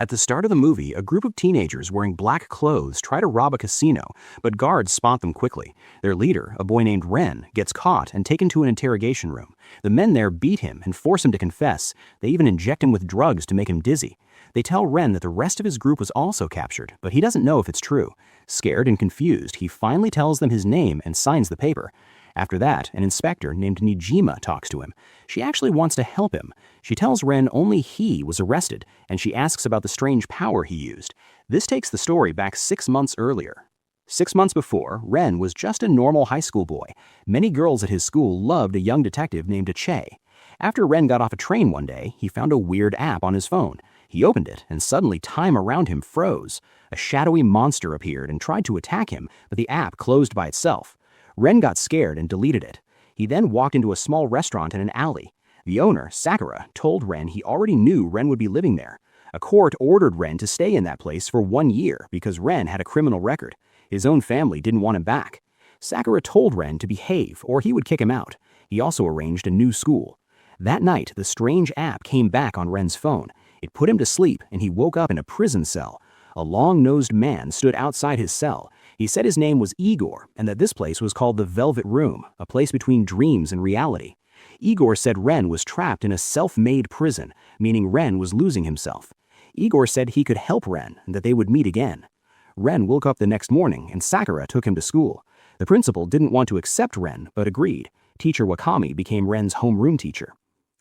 At the start of the movie, a group of teenagers wearing black clothes try to rob a casino, but guards spot them quickly. Their leader, a boy named Ren, gets caught and taken to an interrogation room. The men there beat him and force him to confess. They even inject him with drugs to make him dizzy. They tell Ren that the rest of his group was also captured, but he doesn't know if it's true. Scared and confused, he finally tells them his name and signs the paper. After that, an inspector named Nijima talks to him. She actually wants to help him. She tells Ren only he was arrested, and she asks about the strange power he used. This takes the story back 6 months earlier. 6 months before, Ren was just a normal high school boy. Many girls at his school loved a young detective named Ache. After Ren got off a train one day, he found a weird app on his phone. He opened it, and suddenly time around him froze. A shadowy monster appeared and tried to attack him, but the app closed by itself. Ren got scared and deleted it. He then walked into a small restaurant in an alley. The owner, Sakura, told Ren he already knew Ren would be living there. A court ordered Ren to stay in that place for 1 year because Ren had a criminal record. His own family didn't want him back. Sakura told Ren to behave or he would kick him out. He also arranged a new school. That night, the strange app came back on Ren's phone. It put him to sleep and he woke up in a prison cell. A long-nosed man stood outside his cell. He said his name was Igor and that this place was called the Velvet Room, a place between dreams and reality. Igor said Ren was trapped in a self-made prison, meaning Ren was losing himself. Igor said he could help Ren and that they would meet again. Ren woke up the next morning and Sakura took him to school. The principal didn't want to accept Ren, but agreed. Teacher Wakami became Ren's homeroom teacher.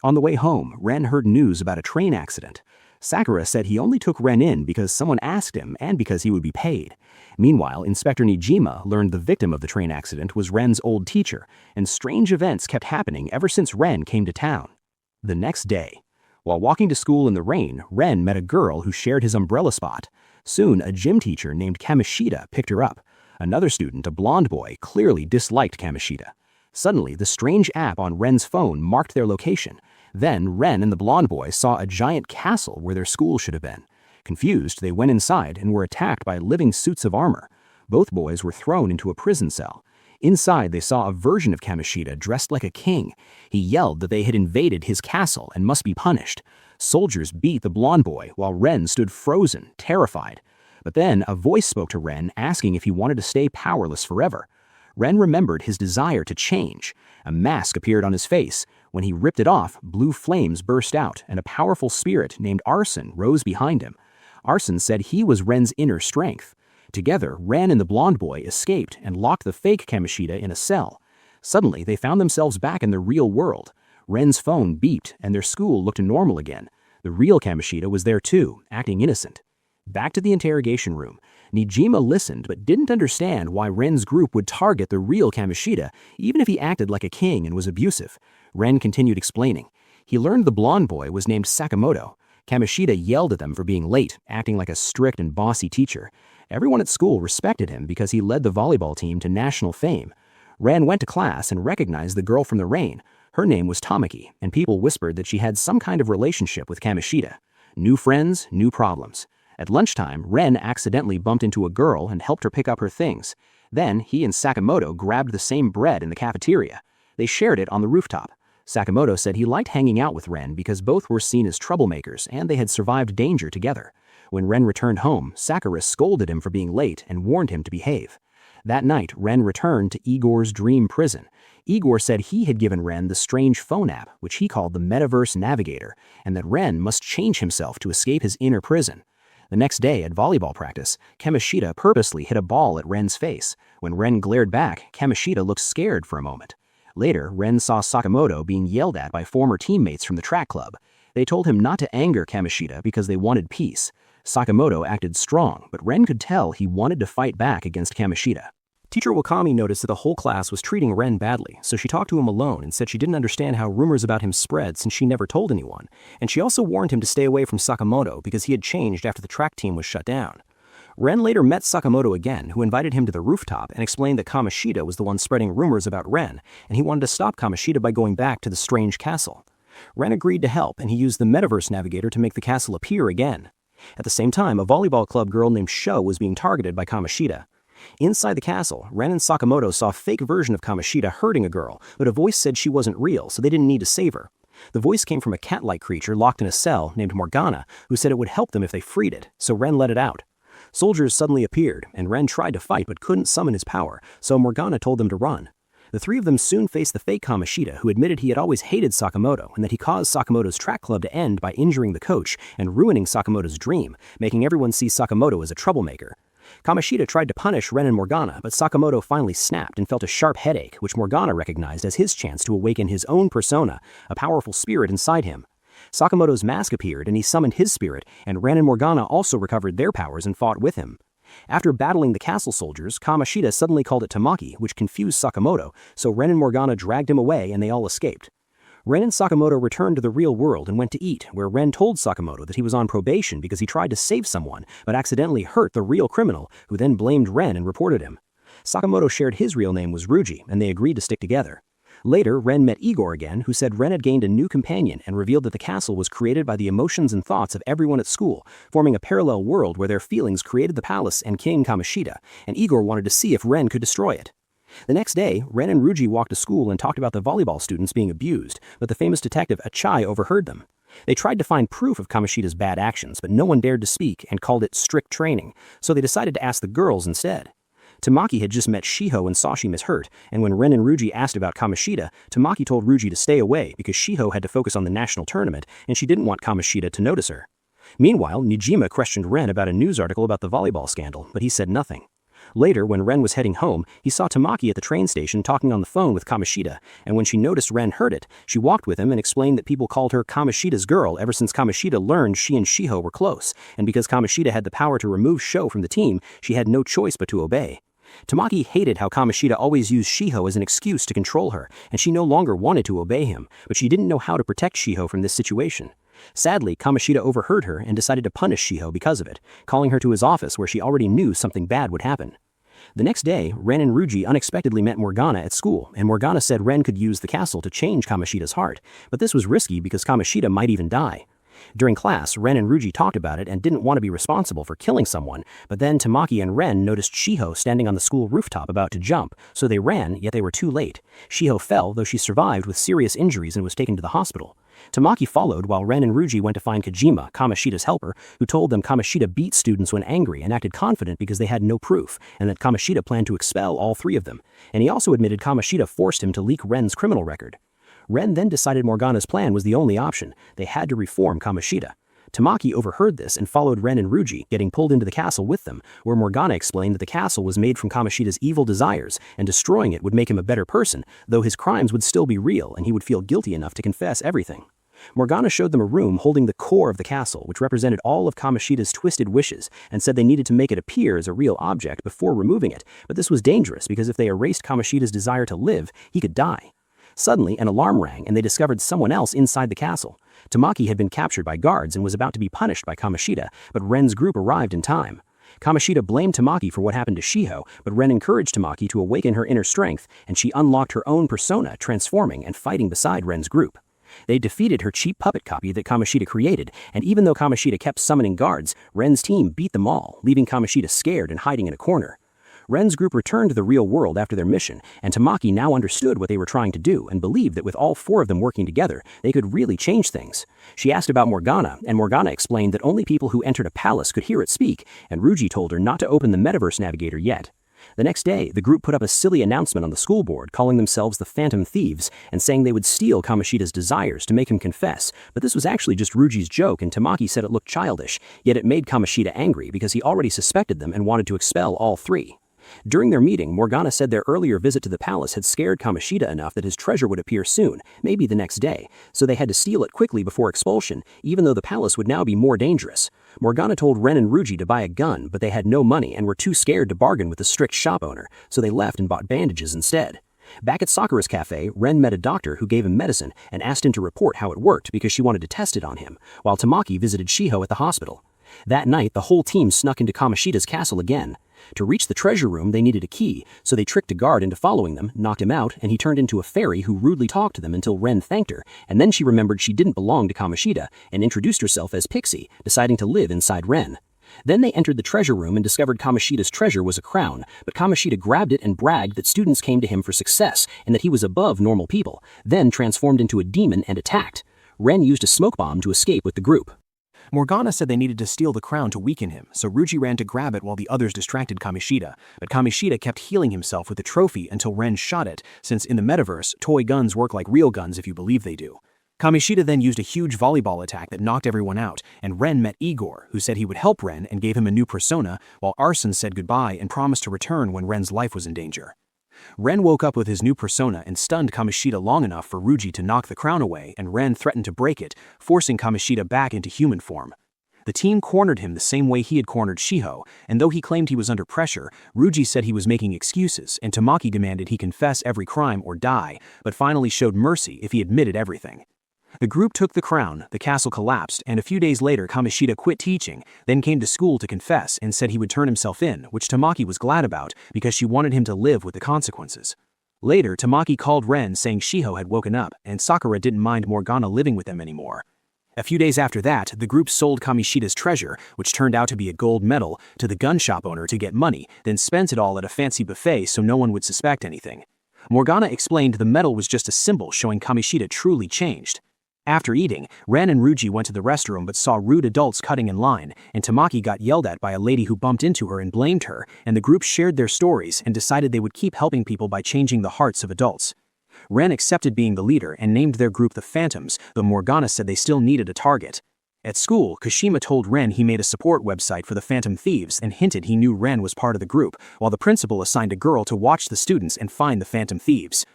On the way home, Ren heard news about a train accident. Sakura said he only took Ren in because someone asked him and because he would be paid. Meanwhile, Inspector Nijima learned the victim of the train accident was Ren's old teacher, and strange events kept happening ever since Ren came to town. The next day, while walking to school in the rain, Ren met a girl who shared his umbrella spot. Soon, a gym teacher named Kamishita picked her up. Another student, a blonde boy, clearly disliked Kamishita. Suddenly, the strange app on Ren's phone marked their location. Then, Ren and the blonde boy saw a giant castle where their school should have been. Confused, they went inside and were attacked by living suits of armor. Both boys were thrown into a prison cell. Inside, they saw a version of Kamishita dressed like a king. He yelled that they had invaded his castle and must be punished. Soldiers beat the blonde boy while Ren stood frozen, terrified. But then, a voice spoke to Ren asking if he wanted to stay powerless forever. Ren remembered his desire to change. A mask appeared on his face. When he ripped it off, blue flames burst out, and a powerful spirit named Arson rose behind him. Arson said he was Ren's inner strength. Together, Ren and the blonde boy escaped and locked the fake Kamishita in a cell. Suddenly, they found themselves back in the real world. Ren's phone beeped, and their school looked normal again. The real Kamishita was there too, acting innocent. Back to the interrogation room. Nijima listened but didn't understand why Ren's group would target the real Kamishita, even if he acted like a king and was abusive. Ren continued explaining. He learned the blonde boy was named Sakamoto. Kamishita yelled at them for being late, acting like a strict and bossy teacher. Everyone at school respected him because he led the volleyball team to national fame. Ren went to class and recognized the girl from the rain. Her name was Tamaki, and people whispered that she had some kind of relationship with Kamishita. New friends, new problems. At lunchtime, Ren accidentally bumped into a girl and helped her pick up her things. Then, he and Sakamoto grabbed the same bread in the cafeteria. They shared it on the rooftop. Sakamoto said he liked hanging out with Ren because both were seen as troublemakers and they had survived danger together. When Ren returned home, Sakura scolded him for being late and warned him to behave. That night, Ren returned to Igor's dream prison. Igor said he had given Ren the strange phone app, which he called the Metaverse Navigator, and that Ren must change himself to escape his inner prison. The next day at volleyball practice, Kamishita purposely hit a ball at Ren's face. When Ren glared back, Kamishita looked scared for a moment. Later, Ren saw Sakamoto being yelled at by former teammates from the track club. They told him not to anger Kamishita because they wanted peace. Sakamoto acted strong, but Ren could tell he wanted to fight back against Kamishita. Teacher Wakami noticed that the whole class was treating Ren badly, so she talked to him alone and said she didn't understand how rumors about him spread since she never told anyone, and she also warned him to stay away from Sakamoto because he had changed after the track team was shut down. Ren later met Sakamoto again, who invited him to the rooftop and explained that Kamishita was the one spreading rumors about Ren, and he wanted to stop Kamishita by going back to the strange castle. Ren agreed to help, and he used the Metaverse Navigator to make the castle appear again. At the same time, a volleyball club girl named Sho was being targeted by Kamishita. Inside the castle, Ren and Sakamoto saw a fake version of Kamishita hurting a girl, but a voice said she wasn't real, so they didn't need to save her. The voice came from a cat-like creature locked in a cell named Morgana, who said it would help them if they freed it, so Ren let it out. Soldiers suddenly appeared, and Ren tried to fight but couldn't summon his power, so Morgana told them to run. The three of them soon faced the fake Kamoshida, who admitted he had always hated Sakamoto and that he caused Sakamoto's track club to end by injuring the coach and ruining Sakamoto's dream, making everyone see Sakamoto as a troublemaker. Kamoshida tried to punish Ren and Morgana, but Sakamoto finally snapped and felt a sharp headache, which Morgana recognized as his chance to awaken his own persona, a powerful spirit inside him. Sakamoto's mask appeared and he summoned his spirit, and Ren and Morgana also recovered their powers and fought with him. After battling the castle soldiers, Kamoshida suddenly called it Tamaki, which confused Sakamoto, so Ren and Morgana dragged him away and they all escaped. Ren and Sakamoto returned to the real world and went to eat, where Ren told Sakamoto that he was on probation because he tried to save someone, but accidentally hurt the real criminal, who then blamed Ren and reported him. Sakamoto shared his real name was Ruji, and they agreed to stick together. Later, Ren met Igor again, who said Ren had gained a new companion and revealed that the castle was created by the emotions and thoughts of everyone at school, forming a parallel world where their feelings created the palace and King Kamoshida, and Igor wanted to see if Ren could destroy it. The next day, Ren and Ruji walked to school and talked about the volleyball students being abused, but the famous detective Achai overheard them. They tried to find proof of Kamoshida's bad actions, but no one dared to speak and called it strict training, so they decided to ask the girls instead. Tamaki had just met Shiho and saw she hurt, and when Ren and Ruji asked about Kamoshida, Tamaki told Ruji to stay away because Shiho had to focus on the national tournament and she didn't want Kamoshida to notice her. Meanwhile, Nijima questioned Ren about a news article about the volleyball scandal, but he said nothing. Later, when Ren was heading home, he saw Tamaki at the train station talking on the phone with Kamoshida, and when she noticed Ren heard it, she walked with him and explained that people called her Kamoshida's girl ever since Kamoshida learned she and Shiho were close, and because Kamoshida had the power to remove Sho from the team, she had no choice but to obey. Tamaki hated how Kamoshida always used Shiho as an excuse to control her, and she no longer wanted to obey him, but she didn't know how to protect Shiho from this situation. Sadly, Kamoshida overheard her and decided to punish Shiho because of it, calling her to his office where she already knew something bad would happen. The next day, Ren and Ruji unexpectedly met Morgana at school, and Morgana said Ren could use the castle to change Kamoshida's heart, but this was risky because Kamoshida might even die. During class, Ren and Ruji talked about it and didn't want to be responsible for killing someone, but then Tamaki and Ren noticed Shiho standing on the school rooftop about to jump, so they ran, yet they were too late. Shiho fell, though she survived with serious injuries and was taken to the hospital. Tamaki followed while Ren and Ruji went to find Kojima, Kamoshida's helper, who told them Kamoshida beat students when angry and acted confident because they had no proof, and that Kamoshida planned to expel all three of them, and he also admitted Kamoshida forced him to leak Ren's criminal record. Ren then decided Morgana's plan was the only option. They had to reform Kamoshida. Tamaki overheard this and followed Ren and Ruji, getting pulled into the castle with them, where Morgana explained that the castle was made from Kamoshida's evil desires, and destroying it would make him a better person, though his crimes would still be real and he would feel guilty enough to confess everything. Morgana showed them a room holding the core of the castle, which represented all of Kamoshida's twisted wishes, and said they needed to make it appear as a real object before removing it, but this was dangerous because if they erased Kamoshida's desire to live, he could die. Suddenly, an alarm rang and they discovered someone else inside the castle. Tamaki had been captured by guards and was about to be punished by Kamoshida, but Ren's group arrived in time. Kamoshida blamed Tamaki for what happened to Shiho, but Ren encouraged Tamaki to awaken her inner strength, and she unlocked her own persona, transforming and fighting beside Ren's group. They defeated her cheap puppet copy that Kamoshida created, and even though Kamoshida kept summoning guards, Ren's team beat them all, leaving Kamoshida scared and hiding in a corner. Ren's group returned to the real world after their mission, and Tamaki now understood what they were trying to do and believed that with all four of them working together, they could really change things. She asked about Morgana, and Morgana explained that only people who entered a palace could hear it speak, and Ruji told her not to open the Metaverse Navigator yet. The next day, the group put up a silly announcement on the school board calling themselves the Phantom Thieves and saying they would steal Kamoshida's desires to make him confess, but this was actually just Ruji's joke and Tamaki said it looked childish, yet it made Kamoshida angry because he already suspected them and wanted to expel all three. During their meeting, Morgana said their earlier visit to the palace had scared Kamoshida enough that his treasure would appear soon, maybe the next day, so they had to steal it quickly before expulsion, even though the palace would now be more dangerous. Morgana told Ren and Ruji to buy a gun, but they had no money and were too scared to bargain with the strict shop owner, so they left and bought bandages instead. Back at Sakura's cafe, Ren met a doctor who gave him medicine and asked him to report how it worked because she wanted to test it on him, while Tamaki visited Shiho at the hospital. That night, the whole team snuck into Kamoshida's castle again. To reach the treasure room, they needed a key, so they tricked a guard into following them, knocked him out, and he turned into a fairy who rudely talked to them until Ren thanked her, and then she remembered she didn't belong to Kamoshida and introduced herself as Pixie, deciding to live inside Ren. Then they entered the treasure room and discovered Kamoshida's treasure was a crown, but Kamoshida grabbed it and bragged that students came to him for success and that he was above normal people, then transformed into a demon and attacked. Ren used a smoke bomb to escape with the group. Morgana said they needed to steal the crown to weaken him, so Ruji ran to grab it while the others distracted Kamoshida, but Kamoshida kept healing himself with the trophy until Ren shot it, since in the metaverse, toy guns work like real guns if you believe they do. Kamoshida then used a huge volleyball attack that knocked everyone out, and Ren met Igor, who said he would help Ren and gave him a new persona, while Arson said goodbye and promised to return when Ren's life was in danger. Ren woke up with his new persona and stunned Kamoshida long enough for Ruji to knock the crown away, and Ren threatened to break it, forcing Kamoshida back into human form. The team cornered him the same way he had cornered Shiho, and though he claimed he was under pressure, Ruji said he was making excuses, and Tamaki demanded he confess every crime or die, but finally showed mercy if he admitted everything. The group took the crown, the castle collapsed, and a few days later Kamoshida quit teaching, then came to school to confess and said he would turn himself in, which Tamaki was glad about because she wanted him to live with the consequences. Later, Tamaki called Ren saying Shiho had woken up, and Sakura didn't mind Morgana living with them anymore. A few days after that, the group sold Kamoshida's treasure, which turned out to be a gold medal, to the gun shop owner to get money, then spent it all at a fancy buffet so no one would suspect anything. Morgana explained the medal was just a symbol showing Kamoshida truly changed. After eating, Ren and Ruji went to the restroom but saw rude adults cutting in line, and Tamaki got yelled at by a lady who bumped into her and blamed her, and the group shared their stories and decided they would keep helping people by changing the hearts of adults. Ren accepted being the leader and named their group the Phantoms, though Morgana said they still needed a target. At school, Kashima told Ren he made a support website for the Phantom Thieves and hinted he knew Ren was part of the group, while the principal assigned a girl to watch the students and find the Phantom Thieves.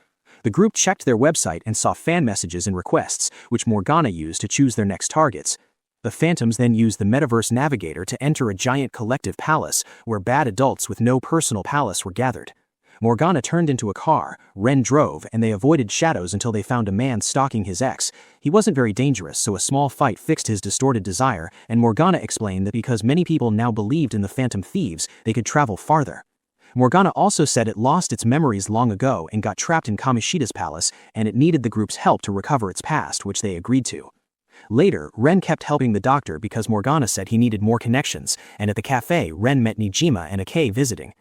The group checked their website and saw fan messages and requests, which Morgana used to choose their next targets. The Phantoms then used the Metaverse Navigator to enter a giant collective palace where bad adults with no personal palace were gathered. Morgana turned into a car, Ren drove, and they avoided shadows until they found a man stalking his ex. He wasn't very dangerous, so a small fight fixed his distorted desire, and Morgana explained that because many people now believed in the Phantom Thieves, they could travel farther. Morgana also said it lost its memories long ago and got trapped in Kamoshida's palace, and it needed the group's help to recover its past, which they agreed to. Later, Ren kept helping the doctor because Morgana said he needed more connections, and at the cafe, Ren met Nijima and Akei visiting.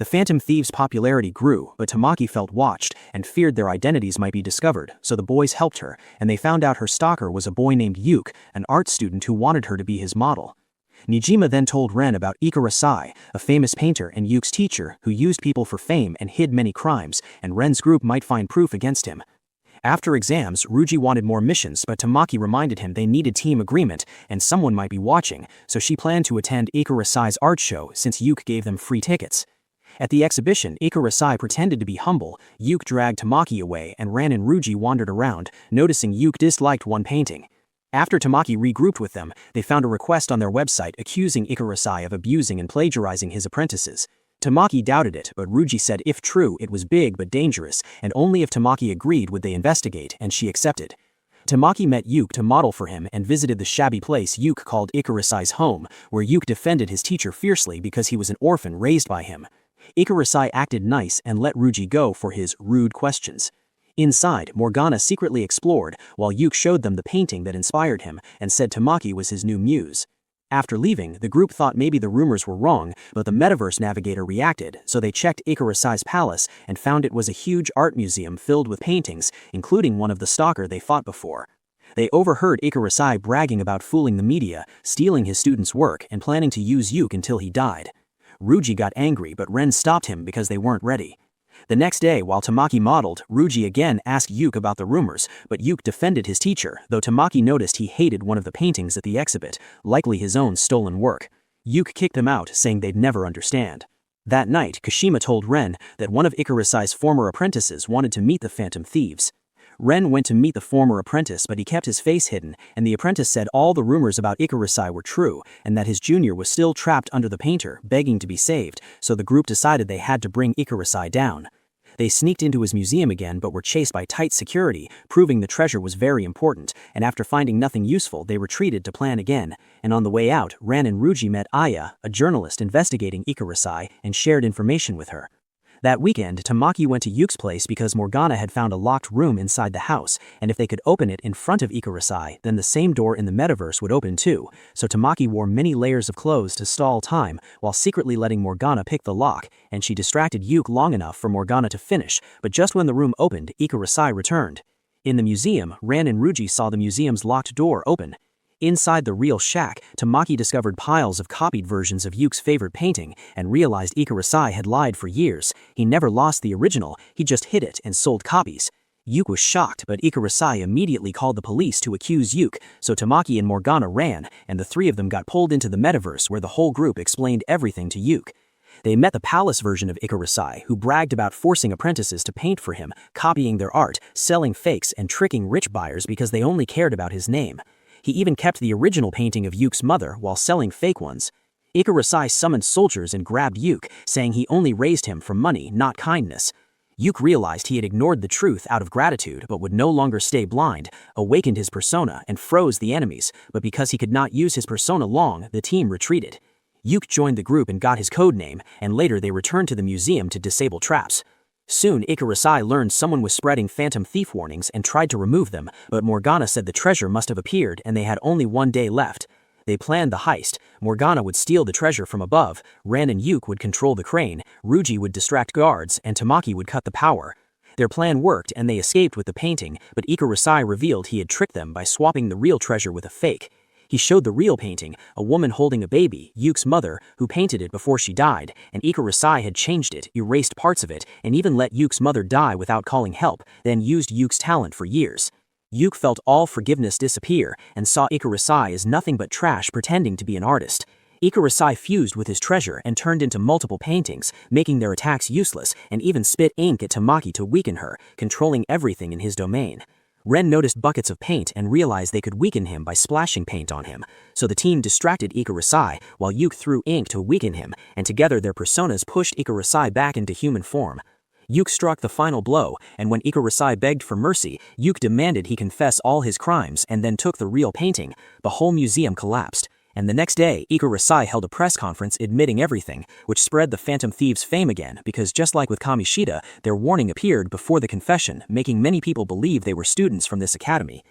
The Phantom Thieves' popularity grew, but Tamaki felt watched and feared their identities might be discovered, so the boys helped her, and they found out her stalker was a boy named Yuke, an art student who wanted her to be his model. Nijima then told Ren about Ikarasai, a famous painter and Yuke's teacher who used people for fame and hid many crimes, and Ren's group might find proof against him. After exams, Ruji wanted more missions, but Tamaki reminded him they needed team agreement and someone might be watching, so she planned to attend Ikarasai's art show since Yuke gave them free tickets. At the exhibition, Ikarasai pretended to be humble, Yuke dragged Tamaki away, and Ren and Ruji wandered around, noticing Yuke disliked one painting. After Tamaki regrouped with them, they found a request on their website accusing Ikarasai of abusing and plagiarizing his apprentices. Tamaki doubted it, but Ruji said if true, it was big but dangerous, and only if Tamaki agreed would they investigate, and she accepted. Tamaki met Yuke to model for him and visited the shabby place Yuke called Ikarasai's home, where Yuke defended his teacher fiercely because he was an orphan raised by him. Ikarasai acted nice and let Ruji go for his rude questions. Inside, Morgana secretly explored, while Yuke showed them the painting that inspired him and said Tamaki was his new muse. After leaving, the group thought maybe the rumors were wrong, but the Metaverse Navigator reacted, so they checked Ikarasai's palace and found it was a huge art museum filled with paintings, including one of the stalker they fought before. They overheard Ikarasai bragging about fooling the media, stealing his students' work, and planning to use Yuke until he died. Ruji got angry, but Ren stopped him because they weren't ready. The next day, while Tamaki modeled, Ruji again asked Yuke about the rumors, but Yuke defended his teacher, though Tamaki noticed he hated one of the paintings at the exhibit, likely his own stolen work. Yuke kicked him out, saying they'd never understand. That night, Kashima told Ren that one of Ikarasai's former apprentices wanted to meet the Phantom Thieves. Ren went to meet the former apprentice, but he kept his face hidden, and the apprentice said all the rumors about Ikarasai were true, and that his junior was still trapped under the painter, begging to be saved, so the group decided they had to bring Ikarasai down. They sneaked into his museum again but were chased by tight security, proving the treasure was very important, and after finding nothing useful they retreated to plan again, and on the way out, Ren and Ruji met Aya, a journalist investigating Ikarasai, and shared information with her. That weekend, Tamaki went to Yuke's place because Morgana had found a locked room inside the house, and if they could open it in front of Ikarasai, then the same door in the metaverse would open too, so Tamaki wore many layers of clothes to stall time while secretly letting Morgana pick the lock, and she distracted Yuke long enough for Morgana to finish, but just when the room opened, Ikarasai returned. In the museum, Ran and Ruji saw the museum's locked door open. Inside the real shack, Tamaki discovered piles of copied versions of Yuke's favorite painting and realized Ikarasai had lied for years. He never lost the original, he just hid it and sold copies. Yuke was shocked, but Ikarasai immediately called the police to accuse Yuke, so Tamaki and Morgana ran, and the three of them got pulled into the metaverse where the whole group explained everything to Yuke. They met the palace version of Ikarasai, who bragged about forcing apprentices to paint for him, copying their art, selling fakes, and tricking rich buyers because they only cared about his name. He even kept the original painting of Yuke's mother while selling fake ones. Ikarasai summoned soldiers and grabbed Yuke, saying he only raised him for money, not kindness. Yuke realized he had ignored the truth out of gratitude but would no longer stay blind, awakened his persona, and froze the enemies, but because he could not use his persona long, the team retreated. Yuke joined the group and got his code name, and later they returned to the museum to disable traps. Soon, Ikarasai learned someone was spreading phantom thief warnings and tried to remove them, but Morgana said the treasure must have appeared and they had only 1 day left. They planned the heist. Morgana would steal the treasure from above, Ran and Yuke would control the crane, Ruji would distract guards, and Tamaki would cut the power. Their plan worked and they escaped with the painting, but Ikarasai revealed he had tricked them by swapping the real treasure with a fake. He showed the real painting, a woman holding a baby, Yuke's mother, who painted it before she died, and Ikarasai had changed it, erased parts of it, and even let Yuke's mother die without calling help, then used Yuke's talent for years. Yuke felt all forgiveness disappear and saw Ikarasai as nothing but trash pretending to be an artist. Ikarasai fused with his treasure and turned into multiple paintings, making their attacks useless, and even spit ink at Tamaki to weaken her, controlling everything in his domain. Ren noticed buckets of paint and realized they could weaken him by splashing paint on him, so the team distracted Ikarasai while Yuke threw ink to weaken him, and together their personas pushed Ikarasai back into human form. Yuke struck the final blow, and when Ikarasai begged for mercy, Yuke demanded he confess all his crimes and then took the real painting. The whole museum collapsed. And the next day, Ikarasai held a press conference admitting everything, which spread the Phantom Thieves' fame again because just like with Kamishita, their warning appeared before the confession, making many people believe they were students from this academy.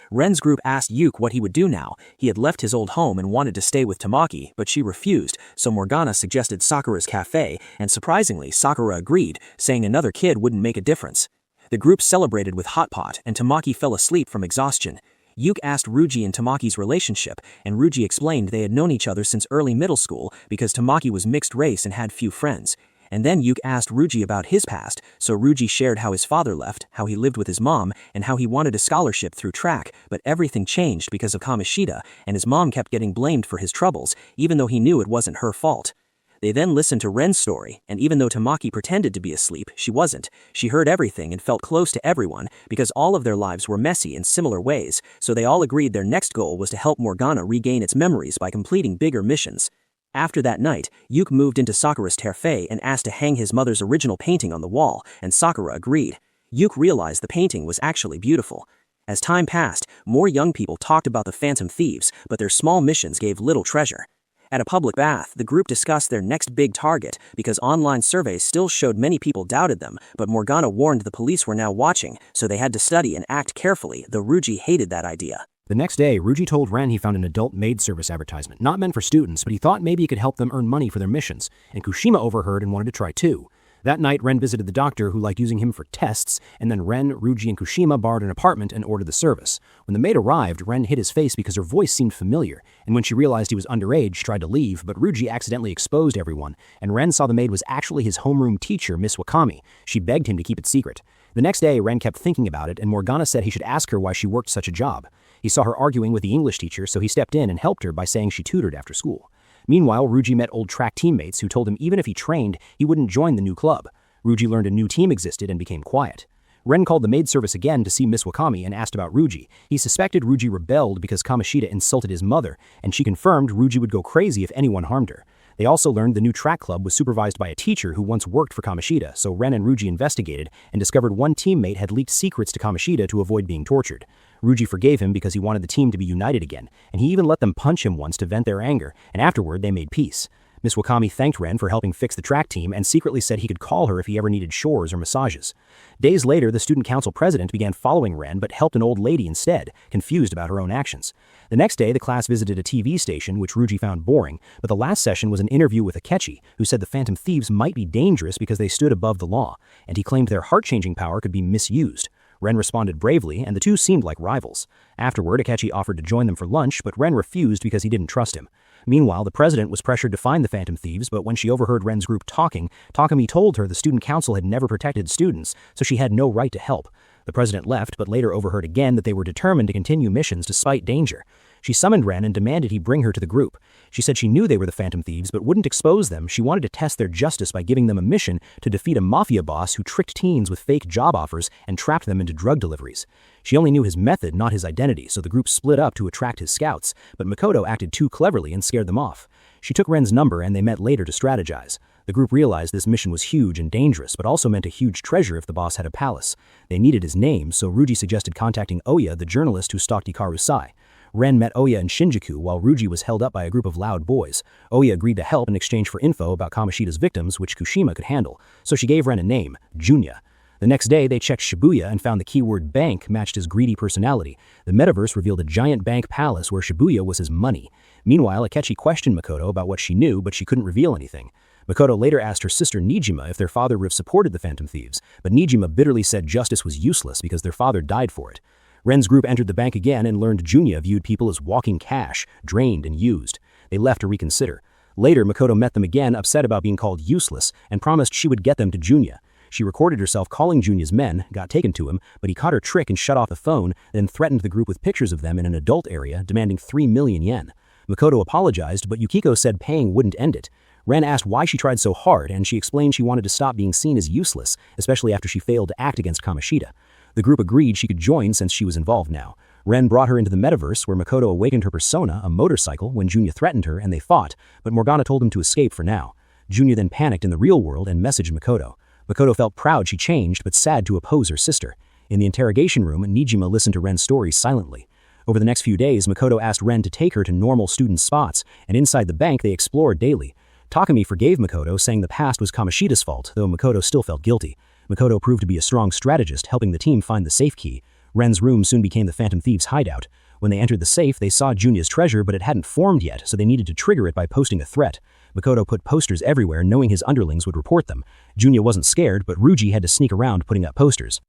Ren's group asked Yuke what he would do now. He had left his old home and wanted to stay with Tamaki, but she refused, so Morgana suggested Sakura's cafe, and surprisingly, Sakura agreed, saying another kid wouldn't make a difference. The group celebrated with hot pot, and Tamaki fell asleep from exhaustion. Yuke asked Ruji and Tamaki's relationship, and Ruji explained they had known each other since early middle school because Tamaki was mixed race and had few friends. And then Yuke asked Ruji about his past, so Ruji shared how his father left, how he lived with his mom, and how he wanted a scholarship through track, but everything changed because of Kamishita, and his mom kept getting blamed for his troubles, even though he knew it wasn't her fault. They then listened to Ren's story, and even though Tamaki pretended to be asleep, she wasn't. She heard everything and felt close to everyone because all of their lives were messy in similar ways, so they all agreed their next goal was to help Morgana regain its memories by completing bigger missions. After that night, Yuke moved into Sakura's terfe and asked to hang his mother's original painting on the wall, and Sakura agreed. Yuke realized the painting was actually beautiful. As time passed, more young people talked about the Phantom Thieves, but their small missions gave little treasure. At a public bath, the group discussed their next big target because online surveys still showed many people doubted them, but Morgana warned the police were now watching, so they had to study and act carefully, though Ruji hated that idea. The next day, Ruji told Ren he found an adult maid service advertisement, not meant for students, but he thought maybe it could help them earn money for their missions, and Kushima overheard and wanted to try too. That night, Ren visited the doctor who liked using him for tests, and then Ren, Ruji, and Kushima borrowed an apartment and ordered the service. When the maid arrived, Ren hid his face because her voice seemed familiar, and when she realized he was underage, she tried to leave, but Ruji accidentally exposed everyone, and Ren saw the maid was actually his homeroom teacher, Miss Wakami. She begged him to keep it secret. The next day, Ren kept thinking about it, and Morgana said he should ask her why she worked such a job. He saw her arguing with the English teacher, so he stepped in and helped her by saying she tutored after school. Meanwhile, Ruji met old track teammates who told him even if he trained, he wouldn't join the new club. Ruji learned a new team existed and became quiet. Ren called the maid service again to see Miss Wakami and asked about Ruji. He suspected Ruji rebelled because Kamishita insulted his mother, and she confirmed Ruji would go crazy if anyone harmed her. They also learned the new track club was supervised by a teacher who once worked for Kamishita, so Ren and Ruji investigated and discovered one teammate had leaked secrets to Kamishita to avoid being tortured. Ruji forgave him because he wanted the team to be united again, and he even let them punch him once to vent their anger, and afterward they made peace. Miss Wakami thanked Ren for helping fix the track team and secretly said he could call her if he ever needed chores or massages. Days later, the student council president began following Ren but helped an old lady instead, confused about her own actions. The next day, the class visited a TV station, which Ruji found boring, but the last session was an interview with Akechi, who said the Phantom Thieves might be dangerous because they stood above the law, and he claimed their heart-changing power could be misused. Ren responded bravely, and the two seemed like rivals. Afterward, Akechi offered to join them for lunch, but Ren refused because he didn't trust him. Meanwhile, the president was pressured to find the Phantom Thieves, but when she overheard Ren's group talking, Takumi told her the student council had never protected students, so she had no right to help. The president left, but later overheard again that they were determined to continue missions despite danger. She summoned Ren and demanded he bring her to the group. She said she knew they were the Phantom Thieves but wouldn't expose them. She wanted to test their justice by giving them a mission to defeat a mafia boss who tricked teens with fake job offers and trapped them into drug deliveries. She only knew his method, not his identity, so the group split up to attract his scouts, but Makoto acted too cleverly and scared them off. She took Ren's number and they met later to strategize. The group realized this mission was huge and dangerous, but also meant a huge treasure if the boss had a palace. They needed his name, so Ruji suggested contacting Oya, the journalist who stalked Hikaru Sai. Ren met Oya in Shinjuku while Ruji was held up by a group of loud boys. Oya agreed to help in exchange for info about Kamoshida's victims, which Kushima could handle, so she gave Ren a name, Junya. The next day, they checked Shibuya and found the keyword bank matched his greedy personality. The metaverse revealed a giant bank palace where Shibuya was his money. Meanwhile, Akechi questioned Makoto about what she knew, but she couldn't reveal anything. Makoto later asked her sister Nijima if their father Riv supported the Phantom Thieves, but Nijima bitterly said justice was useless because their father died for it. Ren's group entered the bank again and learned Junya viewed people as walking cash, drained and used. They left to reconsider. Later, Makoto met them again, upset about being called useless, and promised she would get them to Junya. She recorded herself calling Junya's men, got taken to him, but he caught her trick and shut off the phone, then threatened the group with pictures of them in an adult area, demanding 3 million yen. Makoto apologized, but Yukiko said paying wouldn't end it. Ren asked why she tried so hard, and she explained she wanted to stop being seen as useless, especially after she failed to act against Kamoshida. The group agreed she could join since she was involved now. Ren brought her into the metaverse where Makoto awakened her persona, a motorcycle, when Junya threatened her and they fought, but Morgana told him to escape for now. Junya then panicked in the real world and messaged Makoto. Makoto felt proud she changed but sad to oppose her sister. In the interrogation room, Nijima listened to Ren's story silently. Over the next few days, Makoto asked Ren to take her to normal student spots, and inside the bank they explored daily. Takumi forgave Makoto, saying the past was Kamoshida's fault, though Makoto still felt guilty. Makoto proved to be a strong strategist, helping the team find the safe key. Ren's room soon became the Phantom Thieves' hideout. When they entered the safe, they saw Junya's treasure, but it hadn't formed yet, so they needed to trigger it by posting a threat. Makoto put posters everywhere, knowing his underlings would report them. Junya wasn't scared, but Ruji had to sneak around putting up posters.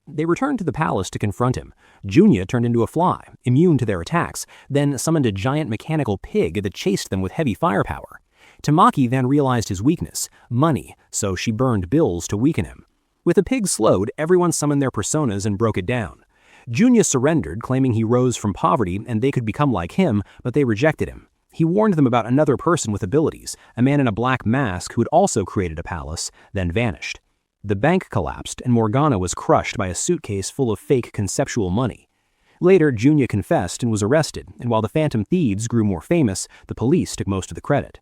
They returned to the palace to confront him. Junya turned into a fly, immune to their attacks, then summoned a giant mechanical pig that chased them with heavy firepower. Tamaki then realized his weakness, money, so she burned bills to weaken him. With the pig slowed, everyone summoned their personas and broke it down. Junya surrendered, claiming he rose from poverty and they could become like him, but they rejected him. He warned them about another person with abilities, a man in a black mask who had also created a palace, then vanished. The bank collapsed and Morgana was crushed by a suitcase full of fake conceptual money. Later, Junya confessed and was arrested, and while the Phantom Thieves grew more famous, the police took most of the credit.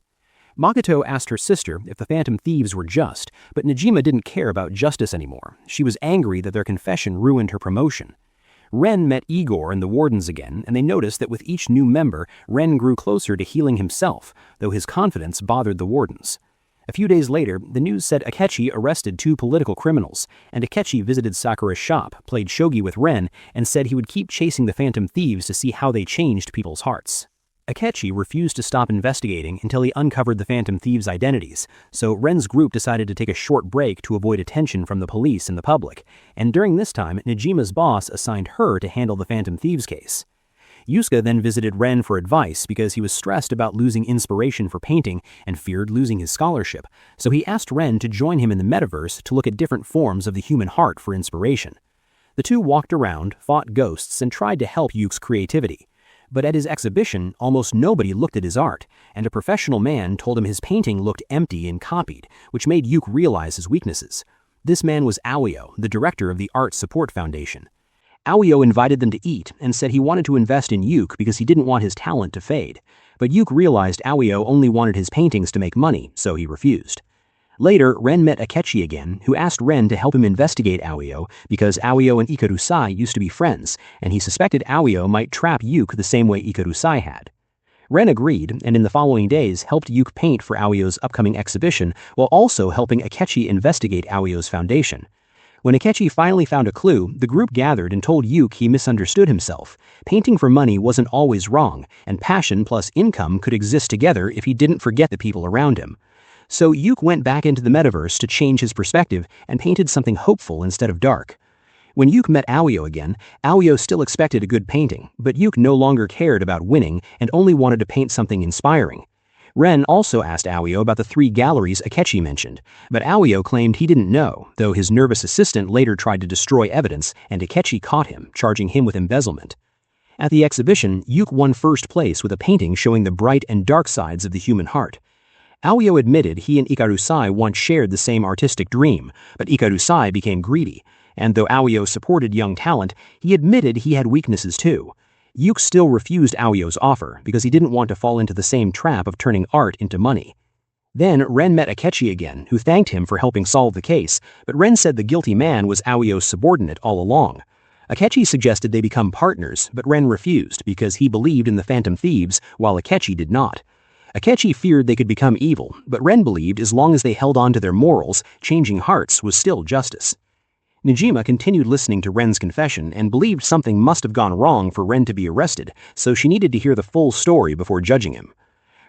Makoto asked her sister if the Phantom Thieves were just, but Nijima didn't care about justice anymore. She was angry that their confession ruined her promotion. Ren met Igor and the wardens again, and they noticed that with each new member, Ren grew closer to healing himself, though his confidence bothered the wardens. A few days later, the news said Akechi arrested 2 political criminals, and Akechi visited Sakura's shop, played shogi with Ren, and said he would keep chasing the Phantom Thieves to see how they changed people's hearts. Akechi refused to stop investigating until he uncovered the Phantom Thieves' identities, so Ren's group decided to take a short break to avoid attention from the police and the public, and during this time, Nijima's boss assigned her to handle the Phantom Thieves case. Yusuke then visited Ren for advice because he was stressed about losing inspiration for painting and feared losing his scholarship, so he asked Ren to join him in the metaverse to look at different forms of the human heart for inspiration. The two walked around, fought ghosts, and tried to help Yuke's creativity. But at his exhibition, almost nobody looked at his art, and a professional man told him his painting looked empty and copied, which made Yuke realize his weaknesses. This man was Aoyo, the director of the Art Support Foundation. Aoyo invited them to eat and said he wanted to invest in Yuke because he didn't want his talent to fade. But Yuke realized Aoyo only wanted his paintings to make money, so he refused. Later, Ren met Akechi again, who asked Ren to help him investigate Aoyo because Aoyo and Ikaru-sai used to be friends, and he suspected Aoyo might trap Yuke the same way Ikaru-sai had. Ren agreed, and in the following days helped Yuke paint for Aoyo's upcoming exhibition while also helping Akechi investigate Aoyo's foundation. When Akechi finally found a clue, the group gathered and told Yuke he misunderstood himself. Painting for money wasn't always wrong, and passion plus income could exist together if he didn't forget the people around him. So Yuke went back into the metaverse to change his perspective and painted something hopeful instead of dark. When Yuke met Aoyo again, Aoyo still expected a good painting, but Yuke no longer cared about winning and only wanted to paint something inspiring. Ren also asked Aoyo about the 3 galleries Akechi mentioned, but Aoyo claimed he didn't know, though his nervous assistant later tried to destroy evidence and Akechi caught him, charging him with embezzlement. At the exhibition, Yuke won first place with a painting showing the bright and dark sides of the human heart. Aoyo admitted he and Ikarusai once shared the same artistic dream, but Ikarusai became greedy, and though Aoyo supported young talent, he admitted he had weaknesses too. Yuke still refused Aoyo's offer because he didn't want to fall into the same trap of turning art into money. Then Ren met Akechi again, who thanked him for helping solve the case, but Ren said the guilty man was Aoyo's subordinate all along. Akechi suggested they become partners, but Ren refused because he believed in the Phantom Thieves while Akechi did not. Akechi feared they could become evil, but Ren believed as long as they held on to their morals, changing hearts was still justice. Nejima continued listening to Ren's confession and believed something must have gone wrong for Ren to be arrested, so she needed to hear the full story before judging him.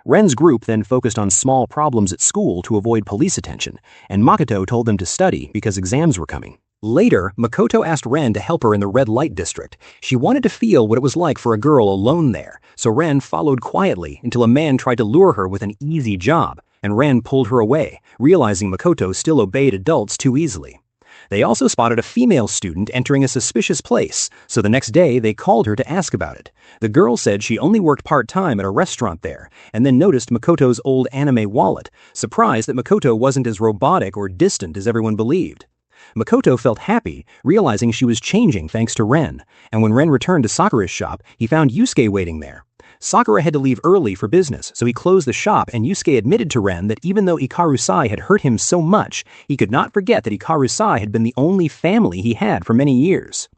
Ren's group then focused on small problems at school to avoid police attention, and Makoto told them to study because exams were coming. Later, Makoto asked Ren to help her in the red light district. She wanted to feel what it was like for a girl alone there, so Ren followed quietly until a man tried to lure her with an easy job, and Ren pulled her away, realizing Makoto still obeyed adults too easily. They also spotted a female student entering a suspicious place, so the next day they called her to ask about it. The girl said she only worked part-time at a restaurant there, and then noticed Makoto's old anime wallet, surprised that Makoto wasn't as robotic or distant as everyone believed. Makoto felt happy, realizing she was changing thanks to Ren, and when Ren returned to Sakura's shop, he found Yusuke waiting there. Sakura had to leave early for business, so he closed the shop and Yusuke admitted to Ren that even though Ikarusai had hurt him so much, he could not forget that Ikarusai had been the only family he had for many years.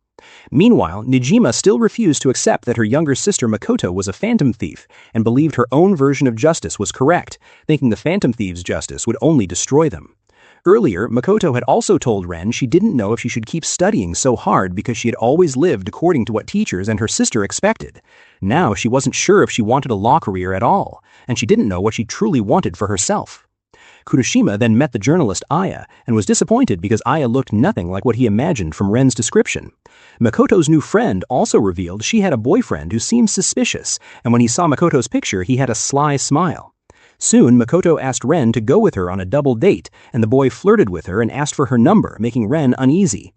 Meanwhile, Nejima still refused to accept that her younger sister Makoto was a phantom thief and believed her own version of justice was correct, thinking the phantom thieves' justice would only destroy them. Earlier, Makoto had also told Ren she didn't know if she should keep studying so hard because she had always lived according to what teachers and her sister expected. Now she wasn't sure if she wanted a law career at all, and she didn't know what she truly wanted for herself. Kuroshima then met the journalist Aya and was disappointed because Aya looked nothing like what he imagined from Ren's description. Makoto's new friend also revealed she had a boyfriend who seemed suspicious, and when he saw Makoto's picture he had a sly smile. Soon, Makoto asked Ren to go with her on a double date, and the boy flirted with her and asked for her number, making Ren uneasy.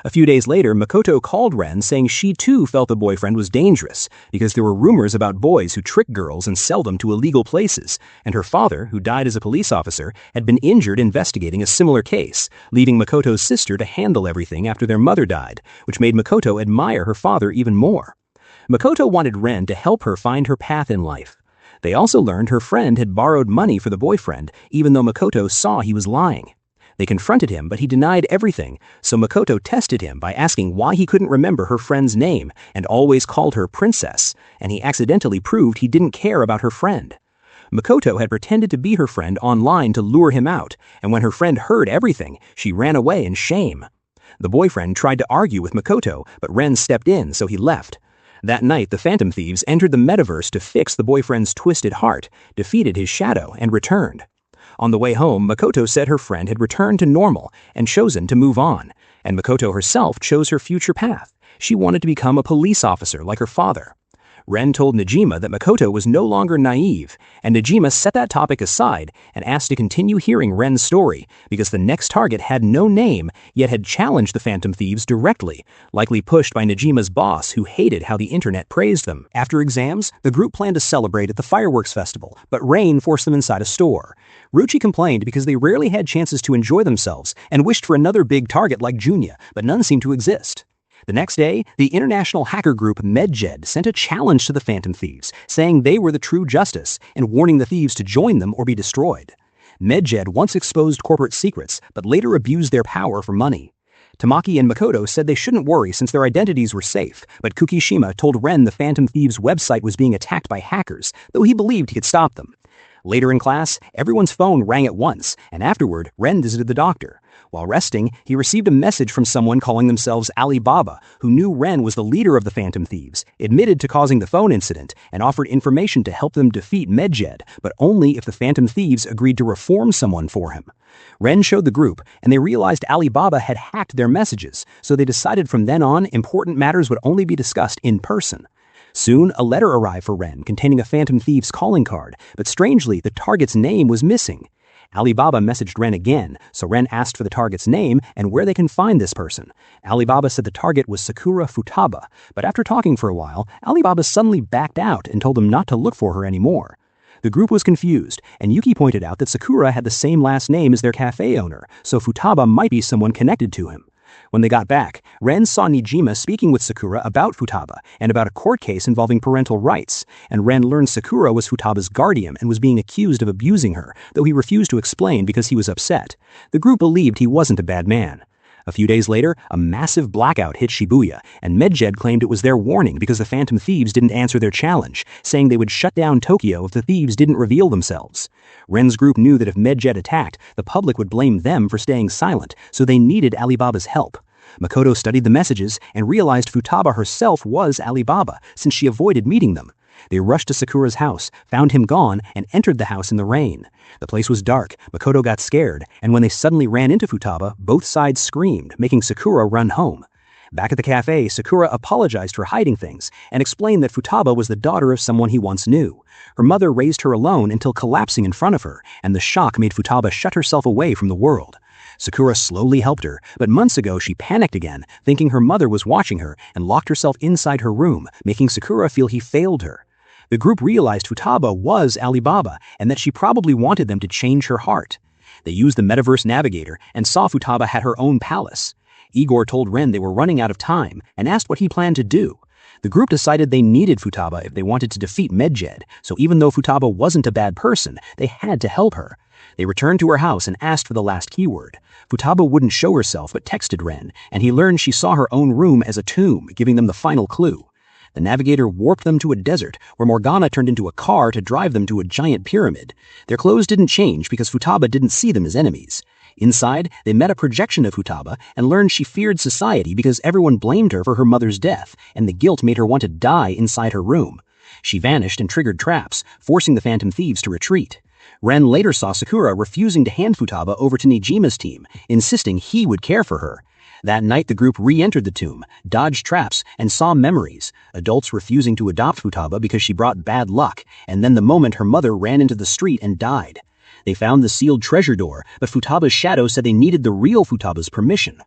A few days later, Makoto called Ren saying she too felt the boyfriend was dangerous because there were rumors about boys who trick girls and sell them to illegal places, and her father, who died as a police officer, had been injured investigating a similar case, leaving Makoto's sister to handle everything after their mother died, which made Makoto admire her father even more. Makoto wanted Ren to help her find her path in life. They also learned her friend had borrowed money for the boyfriend, even though Makoto saw he was lying. They confronted him, but he denied everything, so Makoto tested him by asking why he couldn't remember her friend's name and always called her Princess, and he accidentally proved he didn't care about her friend. Makoto had pretended to be her friend online to lure him out, and when her friend heard everything, she ran away in shame. The boyfriend tried to argue with Makoto, but Ren stepped in, so he left. That night, the Phantom Thieves entered the metaverse to fix the boyfriend's twisted heart, defeated his shadow, and returned. On the way home, Makoto said her friend had returned to normal and chosen to move on, and Makoto herself chose her future path. She wanted to become a police officer like her father. Ren told Nejima that Makoto was no longer naive, and Nejima set that topic aside and asked to continue hearing Ren's story because the next target had no name yet had challenged the Phantom Thieves directly, likely pushed by Nejima's boss who hated how the internet praised them. After exams, the group planned to celebrate at the fireworks festival, but rain forced them inside a store. Ruchi complained because they rarely had chances to enjoy themselves and wished for another big target like Junya, but none seemed to exist. The next day, the international hacker group Medjed sent a challenge to the Phantom Thieves, saying they were the true justice and warning the thieves to join them or be destroyed. Medjed once exposed corporate secrets, but later abused their power for money. Tamaki and Makoto said they shouldn't worry since their identities were safe, but Kukishima told Ren the Phantom Thieves' website was being attacked by hackers, though he believed he could stop them. Later in class, everyone's phone rang at once, and afterward, Ren visited the doctor. While resting, he received a message from someone calling themselves Alibaba, who knew Ren was the leader of the Phantom Thieves, admitted to causing the phone incident, and offered information to help them defeat Medjed, but only if the Phantom Thieves agreed to reform someone for him. Ren showed the group, and they realized Alibaba had hacked their messages, so they decided from then on important matters would only be discussed in person. Soon, a letter arrived for Ren containing a Phantom Thieves calling card, but strangely, the target's name was missing. Alibaba messaged Ren again, so Ren asked for the target's name and where they can find this person. Alibaba said the target was Sakura Futaba, but after talking for a while, Alibaba suddenly backed out and told them not to look for her anymore. The group was confused, and Yuki pointed out that Sakura had the same last name as their cafe owner, so Futaba might be someone connected to him. When they got back, Ren saw Nijima speaking with Sakura about Futaba and about a court case involving parental rights, and Ren learned Sakura was Futaba's guardian and was being accused of abusing her, though he refused to explain because he was upset. The group believed he wasn't a bad man. A few days later, a massive blackout hit Shibuya, and Medjed claimed it was their warning because the Phantom Thieves didn't answer their challenge, saying they would shut down Tokyo if the thieves didn't reveal themselves. Ren's group knew that if Medjed attacked, the public would blame them for staying silent, so they needed Alibaba's help. Makoto studied the messages and realized Futaba herself was Alibaba, since she avoided meeting them. They rushed to Sakura's house, found him gone, and entered the house in the rain. The place was dark, Makoto got scared, and when they suddenly ran into Futaba, both sides screamed, making Sakura run home. Back at the cafe, Sakura apologized for hiding things and explained that Futaba was the daughter of someone he once knew. Her mother raised her alone until collapsing in front of her, and the shock made Futaba shut herself away from the world. Sakura slowly helped her, but months ago she panicked again, thinking her mother was watching her, and locked herself inside her room, making Sakura feel he failed her. The group realized Futaba was Alibaba, and that she probably wanted them to change her heart. They used the Metaverse Navigator and saw Futaba had her own palace. Igor told Ren they were running out of time and asked what he planned to do. The group decided they needed Futaba if they wanted to defeat Medjed, so even though Futaba wasn't a bad person, they had to help her. They returned to her house and asked for the last keyword. Futaba wouldn't show herself but texted Ren, and he learned she saw her own room as a tomb, giving them the final clue. The navigator warped them to a desert, where Morgana turned into a car to drive them to a giant pyramid. Their clothes didn't change because Futaba didn't see them as enemies. Inside, they met a projection of Futaba and learned she feared society because everyone blamed her for her mother's death, and the guilt made her want to die inside her room. She vanished and triggered traps, forcing the Phantom Thieves to retreat. Ren later saw Sakura refusing to hand Futaba over to Nijima's team, insisting he would care for her. That night, the group re-entered the tomb, dodged traps, and saw memories, adults refusing to adopt Futaba because she brought bad luck, and then the moment her mother ran into the street and died. They found the sealed treasure door, but Futaba's shadow said they needed the real Futaba's permission.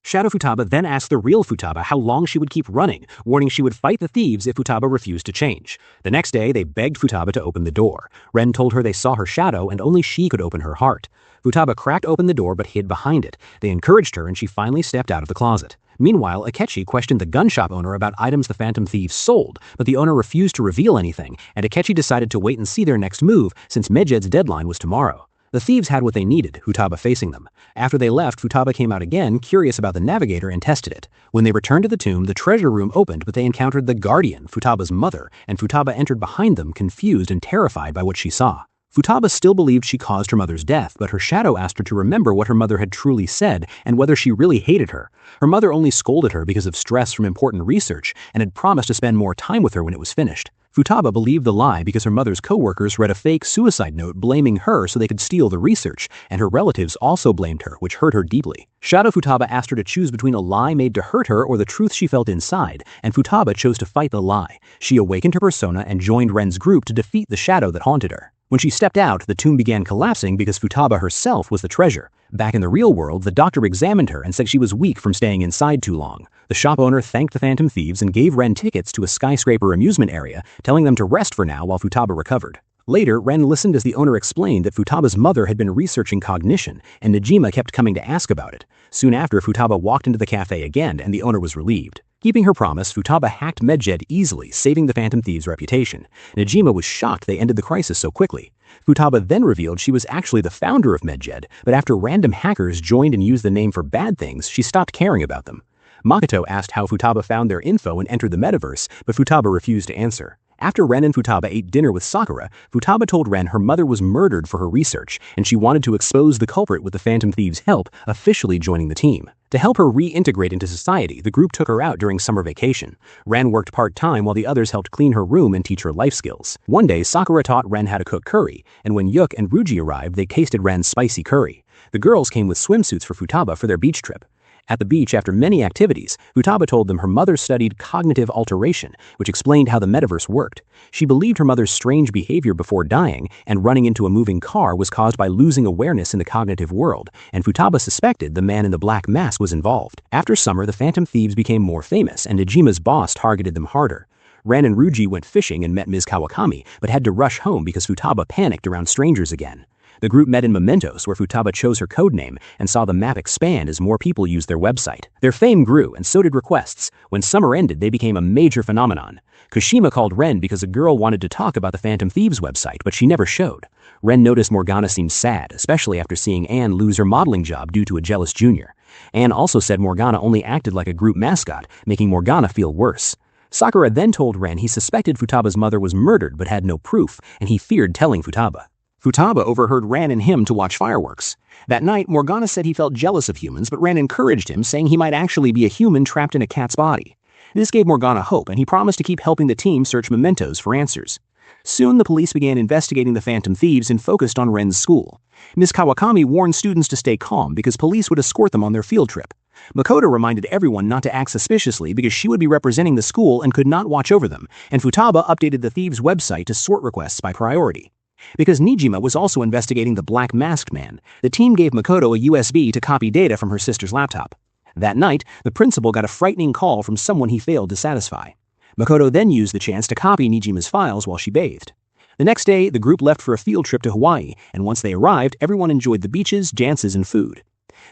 Shadow Futaba then asked the real Futaba how long she would keep running, warning she would fight the thieves if Futaba refused to change. The next day, they begged Futaba to open the door. Ren told her they saw her shadow and only she could open her heart. Futaba cracked open the door but hid behind it. They encouraged her and she finally stepped out of the closet. Meanwhile, Akechi questioned the gun shop owner about items the Phantom Thieves sold, but the owner refused to reveal anything, and Akechi decided to wait and see their next move since Medjed's deadline was tomorrow. The thieves had what they needed, Futaba facing them. After they left, Futaba came out again, curious about the navigator, and tested it. When they returned to the tomb, the treasure room opened, but they encountered the Guardian, Futaba's mother, and Futaba entered behind them, confused and terrified by what she saw. Futaba still believed she caused her mother's death, but her shadow asked her to remember what her mother had truly said and whether she really hated her. Her mother only scolded her because of stress from important research and had promised to spend more time with her when it was finished. Futaba believed the lie because her mother's co-workers read a fake suicide note blaming her so they could steal the research, and her relatives also blamed her, which hurt her deeply. Shadow Futaba asked her to choose between a lie made to hurt her or the truth she felt inside, and Futaba chose to fight the lie. She awakened her persona and joined Ren's group to defeat the shadow that haunted her. When she stepped out, the tomb began collapsing because Futaba herself was the treasure. Back in the real world, the doctor examined her and said she was weak from staying inside too long. The shop owner thanked the Phantom Thieves and gave Ren tickets to a skyscraper amusement area, telling them to rest for now while Futaba recovered. Later, Ren listened as the owner explained that Futaba's mother had been researching cognition, and Najima kept coming to ask about it. Soon after, Futaba walked into the cafe again, and the owner was relieved. Keeping her promise, Futaba hacked Medjed easily, saving the Phantom Thieves' reputation. Najima was shocked they ended the crisis so quickly. Futaba then revealed she was actually the founder of Medjed, but after random hackers joined and used the name for bad things, she stopped caring about them. Makoto asked how Futaba found their info and entered the metaverse, but Futaba refused to answer. After Ren and Futaba ate dinner with Sakura, Futaba told Ren her mother was murdered for her research, and she wanted to expose the culprit with the Phantom Thieves' help, officially joining the team. To help her reintegrate into society, the group took her out during summer vacation. Ren worked part-time while the others helped clean her room and teach her life skills. One day, Sakura taught Ren how to cook curry, and when Yuk and Ruji arrived, they tasted Ren's spicy curry. The girls came with swimsuits for Futaba for their beach trip. At the beach, after many activities, Futaba told them her mother studied cognitive alteration, which explained how the metaverse worked. She believed her mother's strange behavior before dying and running into a moving car was caused by losing awareness in the cognitive world, and Futaba suspected the man in the black mask was involved. After summer, the Phantom Thieves became more famous, and Nejima's boss targeted them harder. Ren and Ruji went fishing and met Ms. Kawakami, but had to rush home because Futaba panicked around strangers again. The group met in Mementos, where Futaba chose her codename and saw the map expand as more people used their website. Their fame grew, and so did requests. When summer ended, they became a major phenomenon. Kushima called Ren because a girl wanted to talk about the Phantom Thieves website, but she never showed. Ren noticed Morgana seemed sad, especially after seeing Anne lose her modeling job due to a jealous junior. Anne also said Morgana only acted like a group mascot, making Morgana feel worse. Sakura then told Ren he suspected Futaba's mother was murdered but had no proof, and he feared telling Futaba. Futaba overheard Ren and him to watch fireworks. That night, Morgana said he felt jealous of humans, but Ren encouraged him, saying he might actually be a human trapped in a cat's body. This gave Morgana hope, and he promised to keep helping the team search mementos for answers. Soon, the police began investigating the Phantom Thieves and focused on Ren's school. Ms. Kawakami warned students to stay calm because police would escort them on their field trip. Makoto reminded everyone not to act suspiciously because she would be representing the school and could not watch over them, and Futaba updated the Thieves' website to sort requests by priority. Because Nijima was also investigating the Black Masked Man, the team gave Makoto a USB to copy data from her sister's laptop. That night, the principal got a frightening call from someone he failed to satisfy. Makoto then used the chance to copy Nijima's files while she bathed. The next day, the group left for a field trip to Hawaii, and once they arrived, everyone enjoyed the beaches, dances, and food.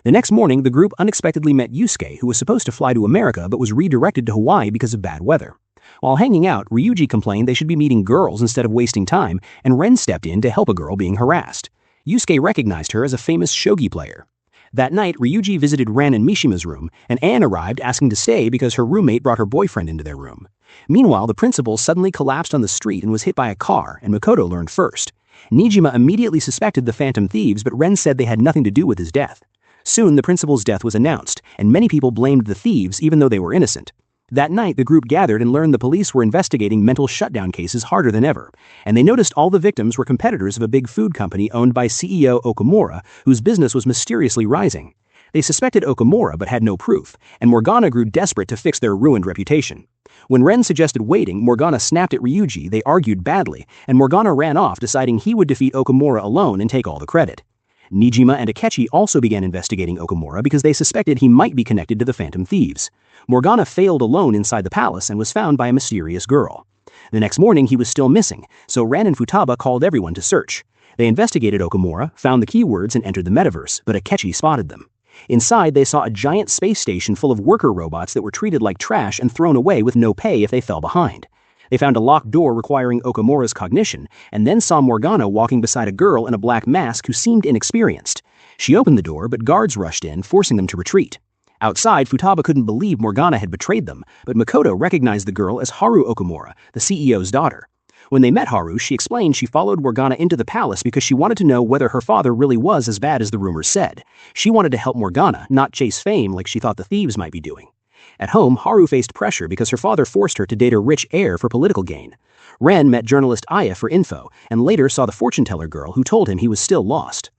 The next morning, the group unexpectedly met Yusuke, who was supposed to fly to America but was redirected to Hawaii because of bad weather. While hanging out, Ryuji complained they should be meeting girls instead of wasting time, and Ren stepped in to help a girl being harassed. Yusuke recognized her as a famous shogi player. That night, Ryuji visited Ren in Mishima's room, and Anne arrived asking to stay because her roommate brought her boyfriend into their room. Meanwhile, the principal suddenly collapsed on the street and was hit by a car, and Makoto learned first. Nijima immediately suspected the Phantom Thieves, but Ren said they had nothing to do with his death. Soon, the principal's death was announced, and many people blamed the thieves even though they were innocent. That night, the group gathered and learned the police were investigating mental shutdown cases harder than ever, and they noticed all the victims were competitors of a big food company owned by CEO Okamura, whose business was mysteriously rising. They suspected Okamura but had no proof, and Morgana grew desperate to fix their ruined reputation. When Ren suggested waiting, Morgana snapped at Ryuji, they argued badly, and Morgana ran off, deciding he would defeat Okamura alone and take all the credit. Nijima and Akechi also began investigating Okamura because they suspected he might be connected to the Phantom Thieves. Morgana failed alone inside the palace and was found by a mysterious girl. The next morning he was still missing, so Ren and Futaba called everyone to search. They investigated Okamura, found the keywords, and entered the metaverse, but Akechi spotted them. Inside, they saw a giant space station full of worker robots that were treated like trash and thrown away with no pay if they fell behind. They found a locked door requiring Okamura's cognition, and then saw Morgana walking beside a girl in a black mask who seemed inexperienced. She opened the door, but guards rushed in, forcing them to retreat. Outside, Futaba couldn't believe Morgana had betrayed them, but Makoto recognized the girl as Haru Okamura, the CEO's daughter. When they met Haru, she explained she followed Morgana into the palace because she wanted to know whether her father really was as bad as the rumors said. She wanted to help Morgana, not chase fame like she thought the thieves might be doing. At home, Haru faced pressure because her father forced her to date a rich heir for political gain. Ren met journalist Aya for info, and later saw the fortune-teller girl who told him he was still lost.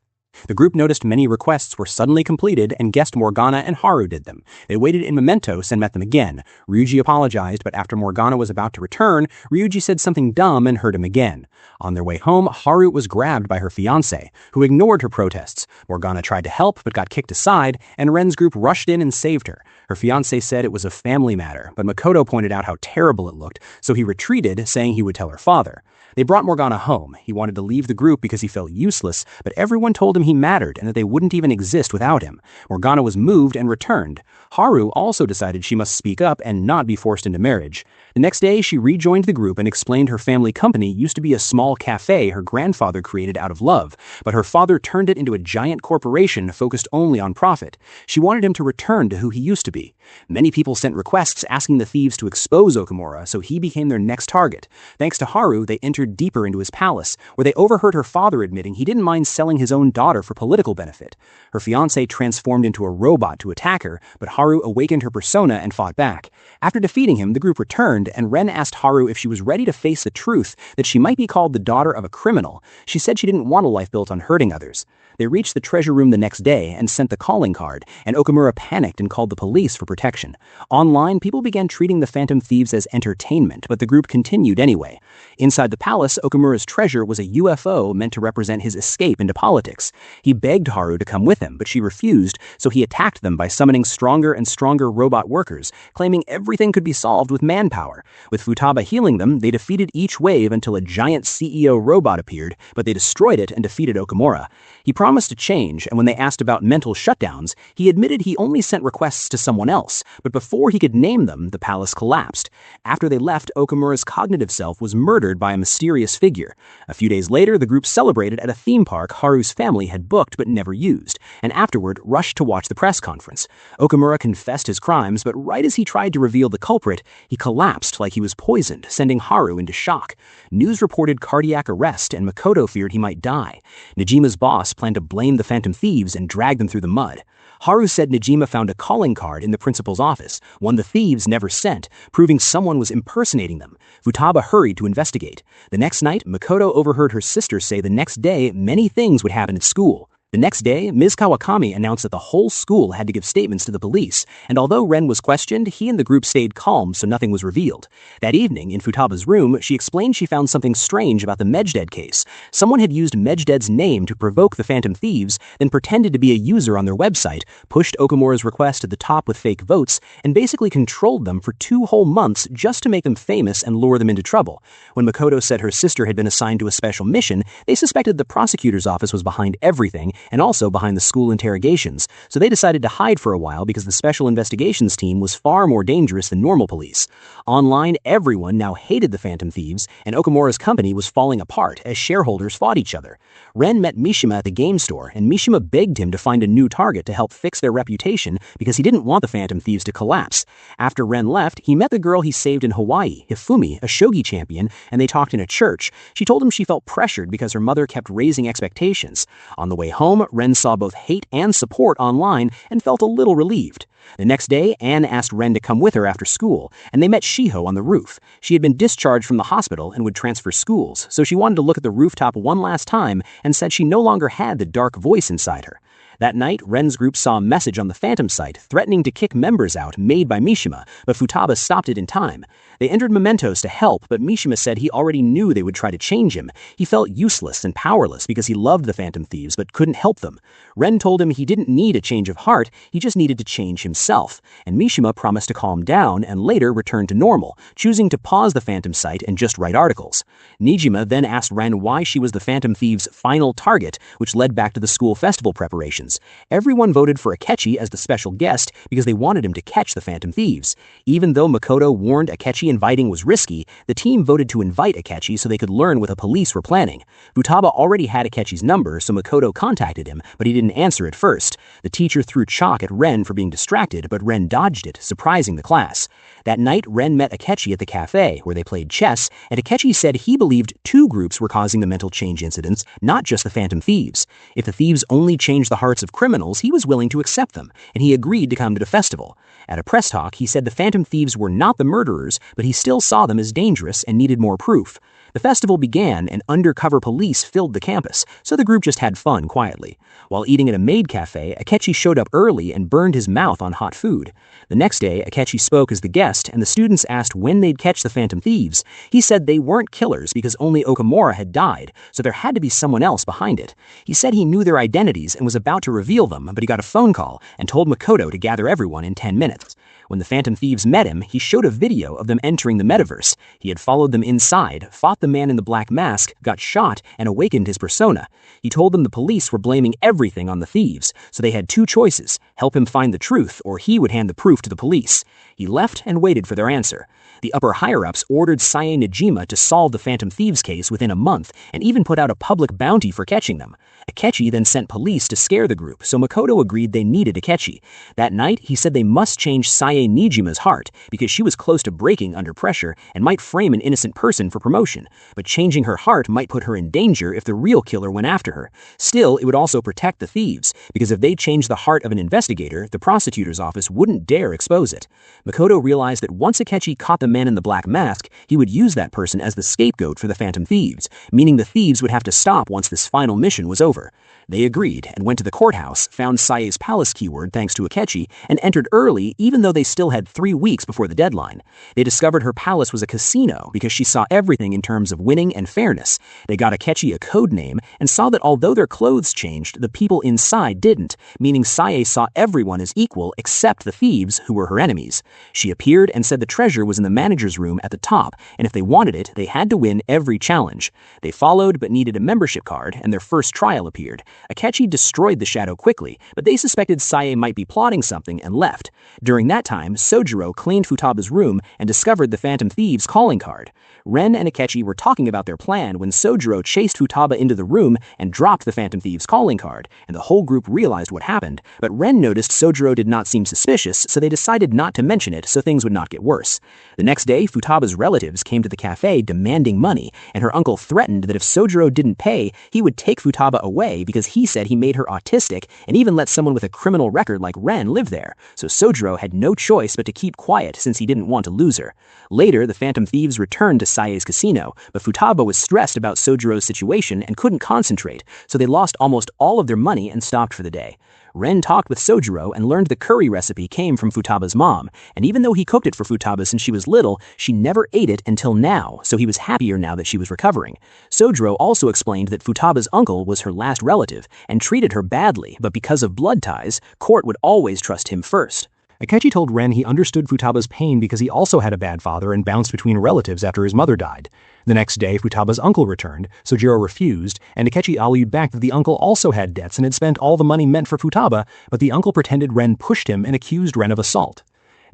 The group noticed many requests were suddenly completed and guessed Morgana and Haru did them. They waited in Mementos and met them again. Ryuji apologized, but after Morgana was about to return, Ryuji said something dumb and hurt him again. On their way home, Haru was grabbed by her fiancé, who ignored her protests. Morgana tried to help, but got kicked aside, and Ren's group rushed in and saved her. Her fiancé said it was a family matter, but Makoto pointed out how terrible it looked, so he retreated, saying he would tell her father. They brought Morgana home. He wanted to leave the group because he felt useless, but everyone told him he mattered and that they wouldn't even exist without him. Morgana was moved and returned. Haru also decided she must speak up and not be forced into marriage. The next day, she rejoined the group and explained her family company used to be a small cafe her grandfather created out of love, but her father turned it into a giant corporation focused only on profit. She wanted him to return to who he used to be. Many people sent requests asking the thieves to expose Okamura, so he became their next target. Thanks to Haru, they entered deeper into his palace, where they overheard her father admitting he didn't mind selling his own daughter for political benefit. Her fiancé transformed into a robot to attack her, but Haru awakened her persona and fought back. After defeating him, the group returned, and Ren asked Haru if she was ready to face the truth that she might be called the daughter of a criminal. She said she didn't want a life built on hurting others. They reached the treasure room the next day and sent the calling card, and Okamura panicked and called the police for protection. Online, people began treating the Phantom Thieves as entertainment, but the group continued anyway. Inside the palace, Okamura's treasure was a UFO meant to represent his escape into politics. He begged Haru to come with him, but she refused, so he attacked them by summoning stronger and stronger robot workers, claiming everything could be solved with manpower. With Futaba healing them, they defeated each wave until a giant CEO robot appeared, but they destroyed it and defeated Okamura. He promised to change, and when they asked about mental shutdowns, he admitted he only sent requests to someone else, but before he could name them, the palace collapsed. After they left, Okamura's cognitive self was murdered by a mysterious figure. A few days later, the group celebrated at a theme park Haru's family had booked but never used, and afterward rushed to watch the press conference. Okamura confessed his crimes, but right as he tried to reveal the culprit, he collapsed like he was poisoned, sending Haru into shock. News reported cardiac arrest, and Makoto feared he might die. Nejima's boss planned to blame the Phantom Thieves and drag them through the mud. Haru said Nejima found a calling card in the principal's office, one the thieves never sent, proving someone was impersonating them. Futaba hurried to investigate. The next night, Makoto overheard her sister say the next day many things would happen at school. The next day, Ms. Kawakami announced that the whole school had to give statements to the police, and although Ren was questioned, he and the group stayed calm so nothing was revealed. That evening, in Futaba's room, she explained she found something strange about the Mejded case. Someone had used Mejded's name to provoke the Phantom Thieves, then pretended to be a user on their website, pushed Okamura's request to the top with fake votes, and basically controlled them for 2 whole months just to make them famous and lure them into trouble. When Makoto said her sister had been assigned to a special mission, they suspected the prosecutor's office was behind everything, and also behind the school interrogations, so they decided to hide for a while because the special investigations team was far more dangerous than normal police. Online, everyone now hated the Phantom Thieves, and Okamura's company was falling apart as shareholders fought each other. Ren met Mishima at the game store, and Mishima begged him to find a new target to help fix their reputation because he didn't want the Phantom Thieves to collapse. After Ren left, he met the girl he saved in Hawaii, Hifumi, a shogi champion, and they talked in a church. She told him she felt pressured because her mother kept raising expectations. On the way home, Ren saw both hate and support online and felt a little relieved. The next day, Anne asked Ren to come with her after school, and they met Shiho on the roof. She had been discharged from the hospital and would transfer schools, so she wanted to look at the rooftop one last time and said she no longer had the dark voice inside her. That night, Ren's group saw a message on the Phantom site threatening to kick members out made by Mishima, but Futaba stopped it in time. They entered mementos to help, but Mishima said he already knew they would try to change him. He felt useless and powerless because he loved the Phantom Thieves but couldn't help them. Ren told him he didn't need a change of heart, he just needed to change himself, and Mishima promised to calm down and later return to normal, choosing to pause the Phantom site and just write articles. Nijima then asked Ren why she was the Phantom Thieves' final target, which led back to the school festival preparations. Everyone voted for Akechi as the special guest because they wanted him to catch the Phantom Thieves. Even though Makoto warned Akechi inviting was risky, the team voted to invite Akechi so they could learn what the police were planning. Futaba already had Akechi's number, so Makoto contacted him, but he didn't answer at first. The teacher threw chalk at Ren for being distracted, but Ren dodged it, surprising the class. That night, Ren met Akechi at the cafe, where they played chess, and Akechi said he believed 2 groups were causing the mental change incidents, not just the Phantom Thieves. If the thieves only changed the hearts of criminals, he was willing to accept them, and he agreed to come to the festival. At a press talk, he said the Phantom Thieves were not the murderers, but he still saw them as dangerous and needed more proof. The festival began, and undercover police filled the campus, so the group just had fun quietly. While eating at a maid cafe, Akechi showed up early and burned his mouth on hot food. The next day, Akechi spoke as the guest, and the students asked when they'd catch the Phantom Thieves. He said they weren't killers because only Okamura had died, so there had to be someone else behind it. He said he knew their identities and was about to reveal them, but he got a phone call and told Makoto to gather everyone in 10 minutes. When the Phantom Thieves met him, he showed a video of them entering the metaverse. He had followed them inside, fought the man in the black mask, got shot, and awakened his persona. He told them the police were blaming everything on the thieves, so they had 2 choices: help him find the truth, or he would hand the proof to the police. He left and waited for their answer. The upper higher-ups ordered Sae Najima to solve the Phantom Thieves case within a month and even put out a public bounty for catching them. Akechi then sent police to scare the group, so Makoto agreed they needed Akechi. That night, he said they must change Sae Nijima's heart because she was close to breaking under pressure and might frame an innocent person for promotion, but changing her heart might put her in danger if the real killer went after her. Still, it would also protect the thieves, because if they changed the heart of an investigator, the prosecutor's office wouldn't dare expose it. Makoto realized that once Akechi caught the man in the black mask, he would use that person as the scapegoat for the Phantom Thieves, meaning the thieves would have to stop once this final mission was over. They agreed and went to the courthouse, found Sae's palace keyword thanks to Akechi, and entered early even though they still had 3 weeks before the deadline. They discovered her palace was a casino because she saw everything in terms of winning and fairness. They got Akechi a code name and saw that although their clothes changed, the people inside didn't, meaning Sae saw everyone as equal except the thieves who were her enemies. She appeared and said the treasure was in the manager's room at the top, and if they wanted it, they had to win every challenge. They followed but needed a membership card, and their first trial appeared. Akechi destroyed the shadow quickly, but they suspected Sae might be plotting something and left. During that time, Sojiro cleaned Futaba's room and discovered the Phantom Thieves' calling card. Ren and Akechi were talking about their plan when Sojiro chased Futaba into the room and dropped the Phantom Thieves' calling card, and the whole group realized what happened, but Ren noticed Sojiro did not seem suspicious, so they decided not to mention it so things would not get worse. The next day, Futaba's relatives came to the cafe demanding money, and her uncle threatened that if Sojiro didn't pay, he would take Futaba away because he said he made her autistic and even let someone with a criminal record like Ren live there, so Sojiro had no choice but to keep quiet since he didn't want to lose her. Later, the Phantom Thieves returned to Sae's casino, but Futaba was stressed about Sojiro's situation and couldn't concentrate, so they lost almost all of their money and stopped for the day. Ren talked with Sojiro and learned the curry recipe came from Futaba's mom, and even though he cooked it for Futaba since she was little, she never ate it until now, so he was happier now that she was recovering. Sojiro also explained that Futaba's uncle was her last relative and treated her badly, but because of blood ties, Court would always trust him first. Akechi told Ren he understood Futaba's pain because he also had a bad father and bounced between relatives after his mother died. The next day, Futaba's uncle returned, Sojiro refused, and Akechi argued back that the uncle also had debts and had spent all the money meant for Futaba, but the uncle pretended Ren pushed him and accused Ren of assault.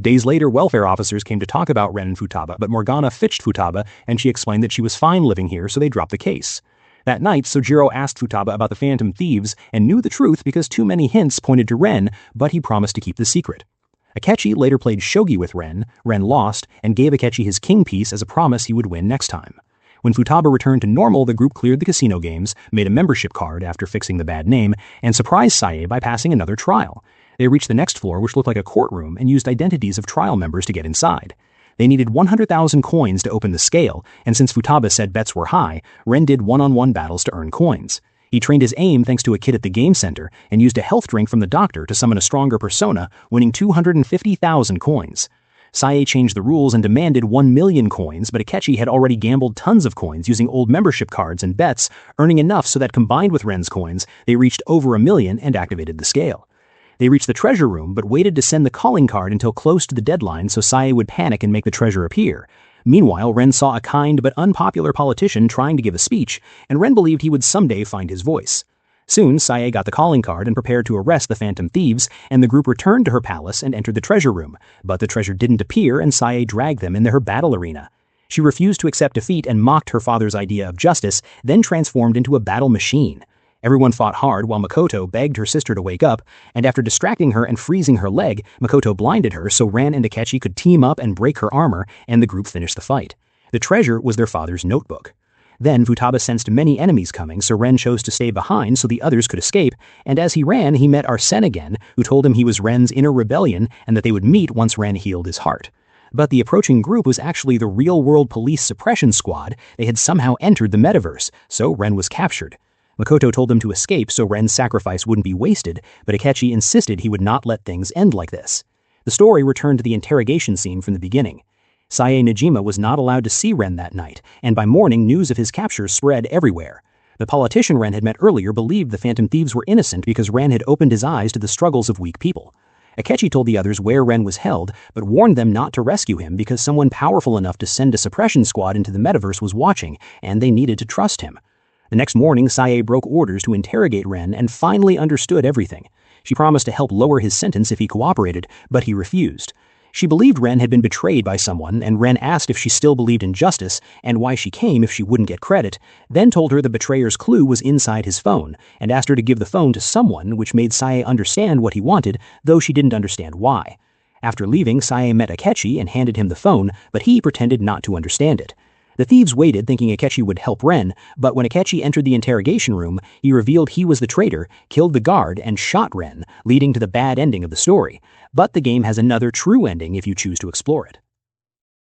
Days later, welfare officers came to talk about Ren and Futaba, but Morgana fitched Futaba, and she explained that she was fine living here, so they dropped the case. That night, Sojiro asked Futaba about the Phantom Thieves and knew the truth because too many hints pointed to Ren, but he promised to keep the secret. Akechi later played shogi with Ren lost, and gave Akechi his king piece as a promise he would win next time. When Futaba returned to normal, the group cleared the casino games, made a membership card after fixing the bad name, and surprised Sae by passing another trial. They reached the next floor, which looked like a courtroom, and used identities of trial members to get inside. They needed 100,000 coins to open the scale, and since Futaba said bets were high, Ren did one-on-one battles to earn coins. He trained his aim thanks to a kid at the game center and used a health drink from the doctor to summon a stronger persona, winning 250,000 coins. Sae changed the rules and demanded 1 million coins, but Akechi had already gambled tons of coins using old membership cards and bets, earning enough so that combined with Ren's coins, they reached over 1 million and activated the scale. They reached the treasure room but waited to send the calling card until close to the deadline so Sae would panic and make the treasure appear. Meanwhile, Ren saw a kind but unpopular politician trying to give a speech, and Ren believed he would someday find his voice. Soon, Sae got the calling card and prepared to arrest the Phantom Thieves, and the group returned to her palace and entered the treasure room, but the treasure didn't appear and Sae dragged them into her battle arena. She refused to accept defeat and mocked her father's idea of justice, then transformed into a battle machine. Everyone fought hard while Makoto begged her sister to wake up, and after distracting her and freezing her leg, Makoto blinded her so Ren and Akechi could team up and break her armor, and the group finished the fight. The treasure was their father's notebook. Then Futaba sensed many enemies coming, so Ren chose to stay behind so the others could escape, and as he ran, he met Arsene again, who told him he was Ren's inner rebellion and that they would meet once Ren healed his heart. But the approaching group was actually the real-world police suppression squad. They had somehow entered the metaverse, so Ren was captured. Makoto told them to escape so Ren's sacrifice wouldn't be wasted, but Akechi insisted he would not let things end like this. The story returned to the interrogation scene from the beginning. Sae Najima was not allowed to see Ren that night, and by morning news of his capture spread everywhere. The politician Ren had met earlier believed the Phantom Thieves were innocent because Ren had opened his eyes to the struggles of weak people. Akechi told the others where Ren was held, but warned them not to rescue him because someone powerful enough to send a suppression squad into the metaverse was watching, and they needed to trust him. The next morning, Sae broke orders to interrogate Ren and finally understood everything. She promised to help lower his sentence if he cooperated, but he refused. She believed Ren had been betrayed by someone, and Ren asked if she still believed in justice and why she came if she wouldn't get credit, then told her the betrayer's clue was inside his phone, and asked her to give the phone to someone, which made Sae understand what he wanted, though she didn't understand why. After leaving, Sae met Akechi and handed him the phone, but he pretended not to understand it. The thieves waited, thinking Akechi would help Ren, but when Akechi entered the interrogation room, he revealed he was the traitor, killed the guard, and shot Ren, leading to the bad ending of the story. But the game has another true ending if you choose to explore it.